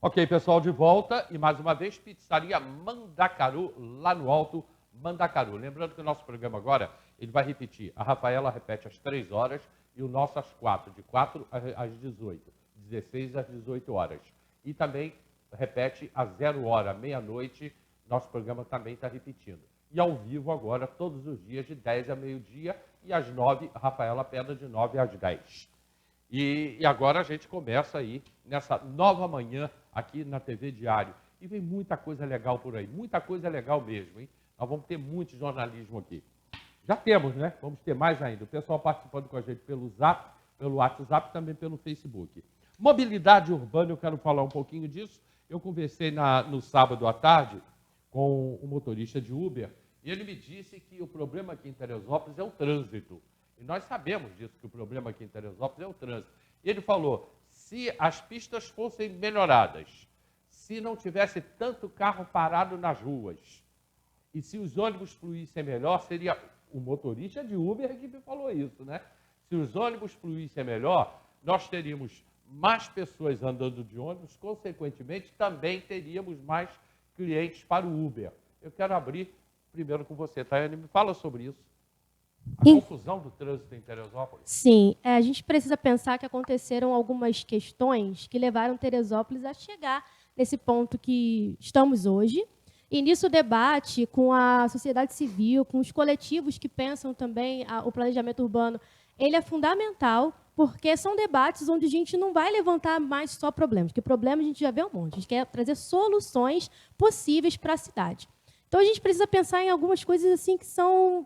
Ok, pessoal, de volta. E mais uma vez, Pizzaria Mandacaru, lá no Alto Mandacaru. Lembrando que o nosso programa agora, ele vai repetir. A Rafaela repete às 3 horas e o nosso às 4, de 4 às 18, 16 às 18 horas. E também repete às 0 hora, meia-noite, nosso programa também está repetindo. E ao vivo agora, todos os dias, de 10 a meio-dia, e às 9, a Rafaela Pena, de 9 às 10. E agora a gente começa aí, nessa nova manhã, aqui na TV Diário. E vem muita coisa legal por aí, muita coisa legal mesmo, hein? Nós vamos ter muito jornalismo aqui. Já temos, né? Vamos ter mais ainda. O pessoal participando com a gente pelo Zap, pelo WhatsApp e também pelo Facebook. Mobilidade urbana, eu quero falar um pouquinho disso. Eu conversei no sábado à tarde com um motorista de Uber e ele me disse que o problema aqui em Teresópolis é o trânsito. E nós sabemos disso, que o problema aqui em Teresópolis é o trânsito. E ele falou, se as pistas fossem melhoradas, se não tivesse tanto carro parado nas ruas, e se os ônibus fluíssem melhor, seria o motorista de Uber que me falou isso, né? Se os ônibus fluíssem melhor, nós teríamos mais pessoas andando de ônibus, consequentemente, também teríamos mais clientes para o Uber. Eu quero abrir primeiro com você, Tayane, me fala sobre isso. A confusão do trânsito em Teresópolis. Sim, a gente precisa pensar que aconteceram algumas questões que levaram Teresópolis a chegar nesse ponto que estamos hoje. E nisso o debate com a sociedade civil, com os coletivos que pensam também o planejamento urbano, ele é fundamental, porque são debates onde a gente não vai levantar mais só problemas, porque problemas a gente já vê um monte, a gente quer trazer soluções possíveis para a cidade. Então, a gente precisa pensar em algumas coisas assim que são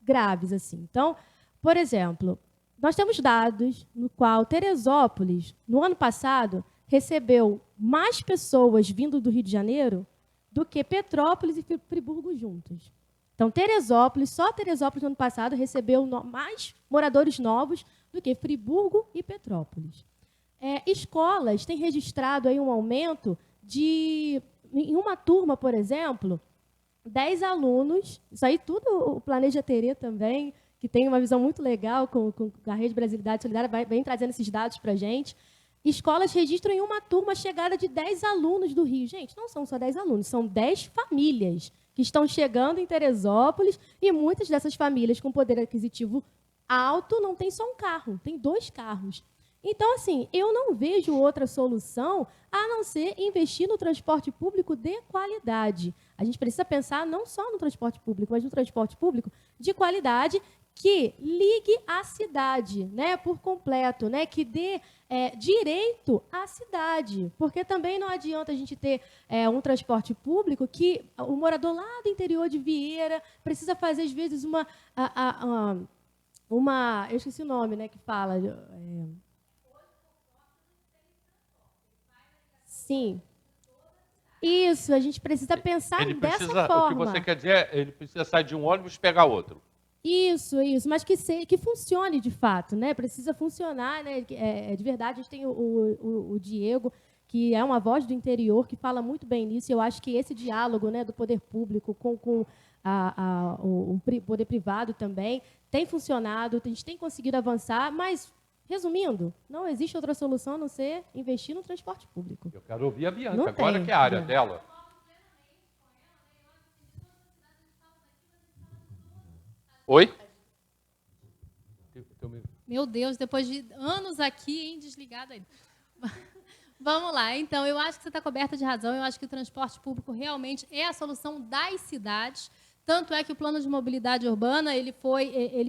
graves. Assim. Então, por exemplo, nós temos dados no qual Teresópolis, no ano passado, recebeu mais pessoas vindo do Rio de Janeiro do que Petrópolis e Friburgo juntos. Então, Teresópolis, só Teresópolis no ano passado recebeu mais moradores novos do que Friburgo e Petrópolis. Escolas têm registrado aí um aumento de, em uma turma, por exemplo, 10 alunos, isso aí tudo o Planeja Terê também, que tem uma visão muito legal com a Rede Brasilidade Solidária, vem trazendo esses dados para a gente. Escolas registram em uma turma a chegada de 10 alunos do Rio. Gente, não são só 10 alunos, são 10 famílias que estão chegando em Teresópolis e muitas dessas famílias com poder aquisitivo alto não tem só um carro, tem 2 carros. Então, assim, eu não vejo outra solução a não ser investir no transporte público de qualidade. A gente precisa pensar não só no transporte público, mas no transporte público de qualidade que ligue a cidade, né, por completo, né, que dê direito à cidade. Porque também não adianta a gente ter um transporte público que o morador lá do interior de Vieira precisa fazer, às vezes, eu esqueci o nome, né, que fala... Sim. Isso, a gente precisa pensar dessa forma. O que você quer dizer é ele precisa sair de um ônibus e pegar outro. Isso, mas que funcione de fato, né? Precisa funcionar, né? De verdade, a gente tem o Diego, que é uma voz do interior, que fala muito bem nisso. Eu acho que esse diálogo, né, do poder público com o poder privado também tem funcionado, a gente tem conseguido avançar, mas... Resumindo, não existe outra solução a não ser investir no transporte público. Eu quero ouvir a Bianca, agora que é a área dela. Oi? Meu Deus, depois de anos aqui, hein, desligado ainda. Vamos lá, então, eu acho que você está coberta de razão, eu acho que o transporte público realmente é a solução das cidades. Tanto é que o plano de mobilidade urbana ele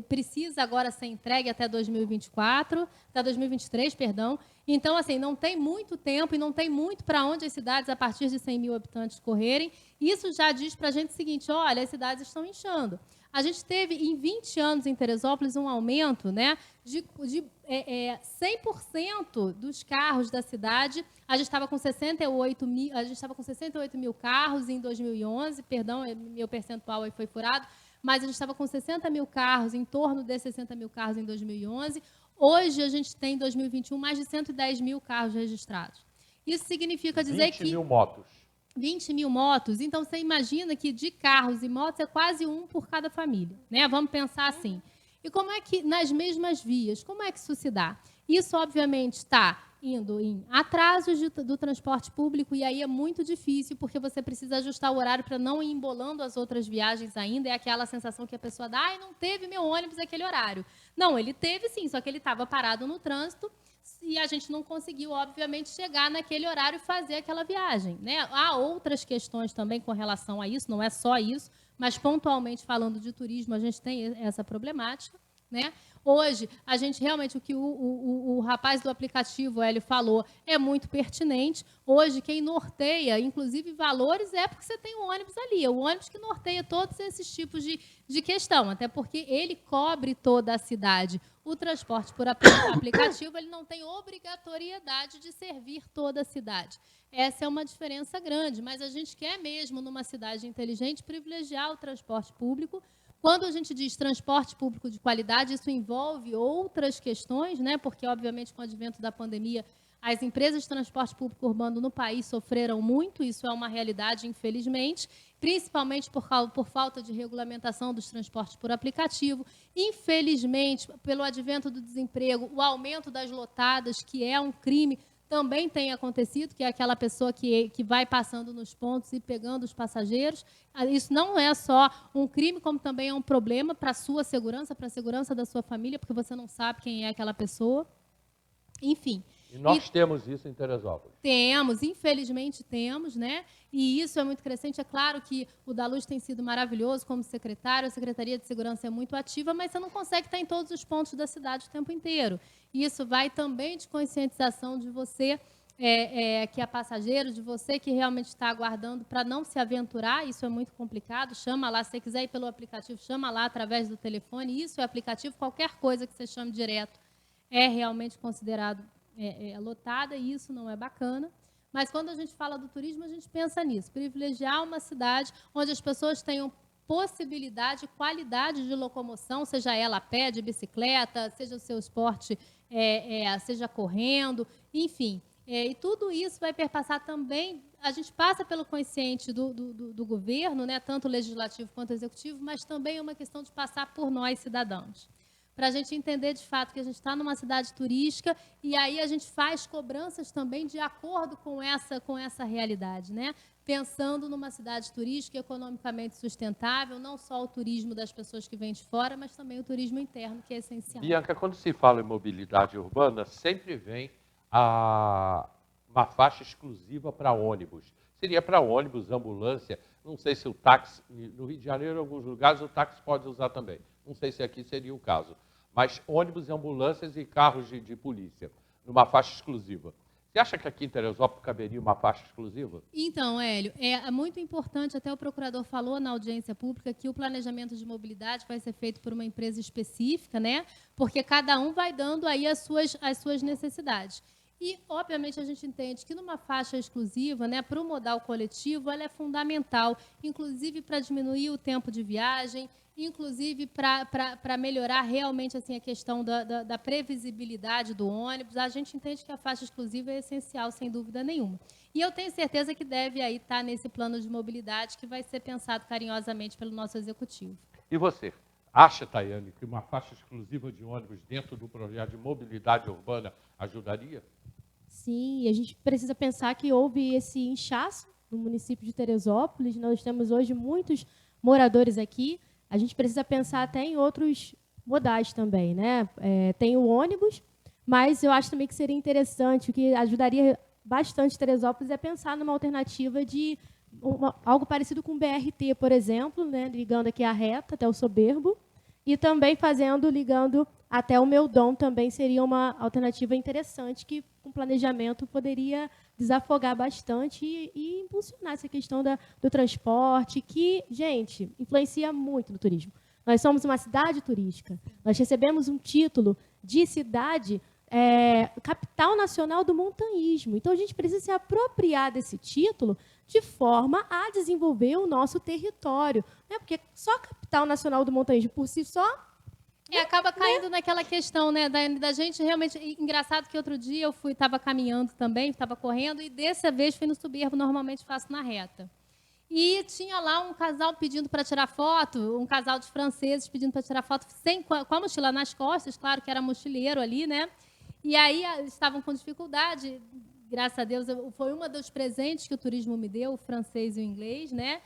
precisa agora ser entregue até 2024, até 2023, perdão. Então, assim, não tem muito tempo e não tem muito para onde as cidades, a partir de 100 mil habitantes, correrem. Isso já diz para a gente o seguinte, olha, as cidades estão inchando. A gente teve, em 20 anos, em Teresópolis, um aumento, né, de 100% dos carros da cidade. A gente estava com 68 mil carros em 2011, perdão, meu percentual aí foi furado, mas a gente estava com 60 mil carros, em torno de 60 mil carros em 2011. Hoje, a gente tem, em 2021, mais de 110 mil carros registrados. Isso significa dizer que... 20 mil motos. 20 mil motos, então você imagina que de carros e motos é quase um por cada família, né? Vamos pensar assim. E como é que, nas mesmas vias, como é que isso se dá? Isso, obviamente, está indo em atrasos do transporte público, e aí é muito difícil, porque você precisa ajustar o horário para não ir embolando as outras viagens ainda. É aquela sensação que a pessoa dá, ai, não teve meu ônibus naquele horário. Não, ele teve sim, só que ele estava parado no trânsito e a gente não conseguiu, obviamente, chegar naquele horário e fazer aquela viagem, né? Há outras questões também com relação a isso, não é só isso, mas pontualmente falando de turismo, a gente tem essa problemática, né? Hoje, a gente realmente, o que o rapaz do aplicativo, o Hélio, falou, é muito pertinente. Hoje, quem norteia, inclusive, valores, é porque você tem um ônibus ali. É o ônibus que norteia todos esses tipos de questão, até porque ele cobre toda a cidade. O transporte por aplicativo, ele não tem obrigatoriedade de servir toda a cidade. Essa é uma diferença grande, mas a gente quer mesmo, numa cidade inteligente, privilegiar o transporte público. Quando a gente diz transporte público de qualidade, isso envolve outras questões, né? Porque, obviamente, com o advento da pandemia, as empresas de transporte público urbano no país sofreram muito, isso é uma realidade, infelizmente, principalmente por falta de regulamentação dos transportes por aplicativo. Infelizmente, pelo advento do desemprego, o aumento das lotadas, que é um crime, também tem acontecido, que é aquela pessoa que vai passando nos pontos e pegando os passageiros. Isso não é só um crime, como também é um problema para a sua segurança, para a segurança da sua família, porque você não sabe quem é aquela pessoa. Enfim. E nós temos isso em Teresópolis. Temos, infelizmente temos, né? E isso é muito crescente. É claro que o Daluz tem sido maravilhoso como secretário, a Secretaria de Segurança é muito ativa, mas você não consegue estar em todos os pontos da cidade o tempo inteiro. E isso vai também de conscientização de você, que é passageiro, de você que realmente está aguardando para não se aventurar. Isso é muito complicado. Chama lá, se você quiser ir pelo aplicativo, chama lá através do telefone. Isso é aplicativo, qualquer coisa que você chame direto é realmente considerado lotada, e isso não é bacana. Mas quando a gente fala do turismo, a gente pensa nisso, privilegiar uma cidade onde as pessoas tenham possibilidade, qualidade de locomoção, seja ela a pé, de bicicleta, seja o seu esporte, seja correndo, enfim. E tudo isso vai perpassar também, a gente passa pelo consciente do governo, né, tanto legislativo quanto executivo, mas também é uma questão de passar por nós, cidadãos, para a gente entender, de fato, que a gente está numa cidade turística e aí a gente faz cobranças também de acordo com essa realidade, né? Pensando numa cidade turística economicamente sustentável, não só o turismo das pessoas que vêm de fora, mas também o turismo interno, que é essencial. Bianca, quando se fala em mobilidade urbana, sempre vem uma faixa exclusiva para ônibus. Seria para ônibus, ambulância, não sei se o táxi, no Rio de Janeiro, em alguns lugares, o táxi pode usar também. Não sei se aqui seria o caso. Mas ônibus, ambulâncias e carros de polícia, numa faixa exclusiva. Você acha que aqui em Teresópolis caberia uma faixa exclusiva? Então, Hélio, é muito importante, até o procurador falou na audiência pública, que o planejamento de mobilidade vai ser feito por uma empresa específica, né? Porque cada um vai dando aí as suas necessidades. E, obviamente, a gente entende que numa faixa exclusiva, né, para o modal coletivo, ela é fundamental, inclusive para diminuir o tempo de viagem, inclusive para melhorar realmente assim, a questão da previsibilidade do ônibus. A gente entende que a faixa exclusiva é essencial, sem dúvida nenhuma. E eu tenho certeza que deve aí estar nesse plano de mobilidade que vai ser pensado carinhosamente pelo nosso executivo. E você? Acha, Tayane, que uma faixa exclusiva de ônibus dentro do projeto de mobilidade urbana ajudaria? Sim, a gente precisa pensar que houve esse inchaço no município de Teresópolis. Nós temos hoje muitos moradores aqui. A gente precisa pensar até em outros modais também, né? Tem o ônibus, mas eu acho também que seria interessante, o que ajudaria bastante Teresópolis é pensar numa alternativa de algo parecido com o BRT, por exemplo, né? Ligando aqui a reta até o Soberbo, e também ligando até o Meudon, também seria uma alternativa interessante que, com planejamento, poderia desafogar bastante e impulsionar essa questão do transporte, que, gente, influencia muito no turismo. Nós somos uma cidade turística. Nós recebemos um título de cidade capital nacional do montanhismo. Então, a gente precisa se apropriar desse título de forma a desenvolver o nosso território. Né? Porque só a capital nacional do montanhismo por si só... acaba caindo naquela questão, né, da gente realmente... Engraçado que outro dia eu estava caminhando também, estava correndo, e dessa vez fui no Soberbo, normalmente faço na reta. E tinha lá um casal pedindo para tirar foto, um casal de franceses pedindo para tirar foto com a mochila nas costas, claro que era mochileiro ali, né? E aí eles estavam com dificuldade, graças a Deus, foi um dos presentes que o turismo me deu, o francês e o inglês, né?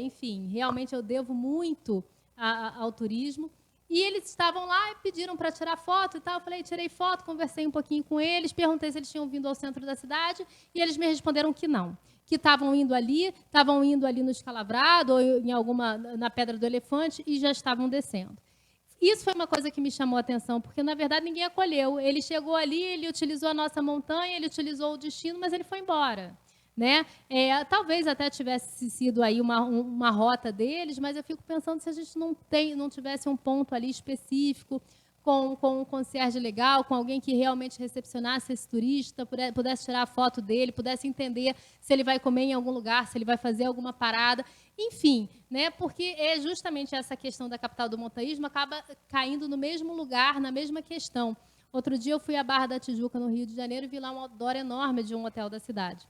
Enfim, realmente eu devo muito ao turismo. E eles estavam lá e pediram para tirar foto e tal. Eu falei, tirei foto, conversei um pouquinho com eles, perguntei se eles tinham vindo ao centro da cidade e eles me responderam que não. Que estavam indo ali no Escalavrado ou na Pedra do Elefante e já estavam descendo. Isso foi uma coisa que me chamou a atenção, porque, na verdade, ninguém acolheu. Ele chegou ali, ele utilizou a nossa montanha, ele utilizou o destino, mas ele foi embora. Né? Talvez até tivesse sido aí uma rota deles, mas eu fico pensando se a gente não tivesse um ponto ali específico, com um concierge legal, com alguém que realmente recepcionasse esse turista, pudesse tirar a foto dele, pudesse entender se ele vai comer em algum lugar, se ele vai fazer alguma parada, enfim, né? Porque é justamente essa questão da capital do montanhismo acaba caindo no mesmo lugar, na mesma questão. Outro dia eu fui à Barra da Tijuca, no Rio de Janeiro, e vi lá um outdoor enorme de um hotel da cidade.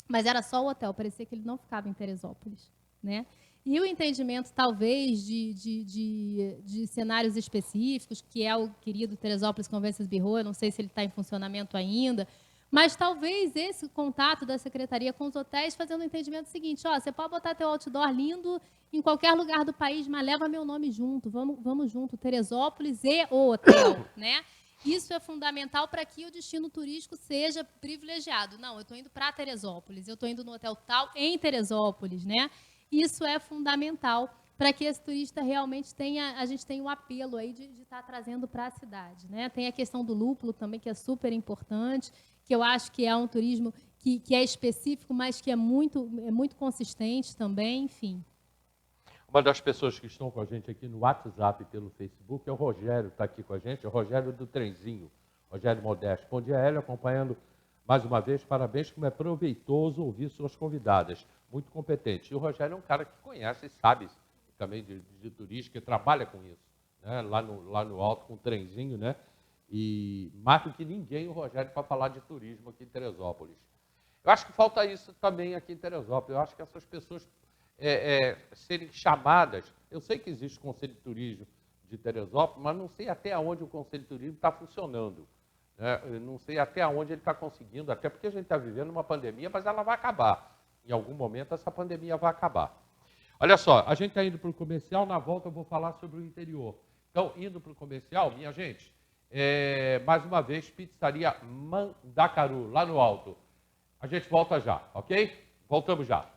Mas era só o hotel, parecia que ele não ficava em Teresópolis, né? E o entendimento, talvez, de cenários específicos, que é o querido Teresópolis Convenções Bureau, eu não sei se ele está em funcionamento ainda, mas talvez esse contato da secretaria com os hotéis fazendo o entendimento seguinte, ó, você pode botar teu outdoor lindo em qualquer lugar do país, mas leva meu nome junto, vamos junto, Teresópolis e o hotel, né? Isso é fundamental para que o destino turístico seja privilegiado. Não, eu estou indo para Teresópolis, eu estou indo no hotel tal em Teresópolis, né? Isso é fundamental para que esse turista realmente a gente tenha um apelo aí de estar trazendo para a cidade, né? Tem a questão do lúpulo também, que é super importante, que eu acho que é um turismo que é específico, mas que é muito consistente também, enfim. Uma das pessoas que estão com a gente aqui no WhatsApp e pelo Facebook é o Rogério, está aqui com a gente, o Rogério do Trenzinho, Rogério Modesto. Bom dia, Hélio, acompanhando mais uma vez, parabéns, como é proveitoso ouvir suas convidadas, muito competente. E o Rogério é um cara que conhece e sabe também de turística, trabalha com isso, né? lá no alto, com o Trenzinho, né? E mais do que ninguém o Rogério para falar de turismo aqui em Teresópolis. Eu acho que falta isso também aqui em Teresópolis, eu acho que essas pessoas serem chamadas. Eu sei que existe o Conselho de Turismo de Teresópolis, mas não sei até onde o Conselho de Turismo está funcionando. Né? Eu não sei até onde ele está conseguindo, até porque a gente está vivendo uma pandemia, mas ela vai acabar. Em algum momento essa pandemia vai acabar. Olha só, a gente está indo para o comercial, na volta eu vou falar sobre o interior. Então, indo para o comercial, minha gente, mais uma vez, Pizzaria Mandacaru, lá no alto. A gente volta já, ok? Voltamos já.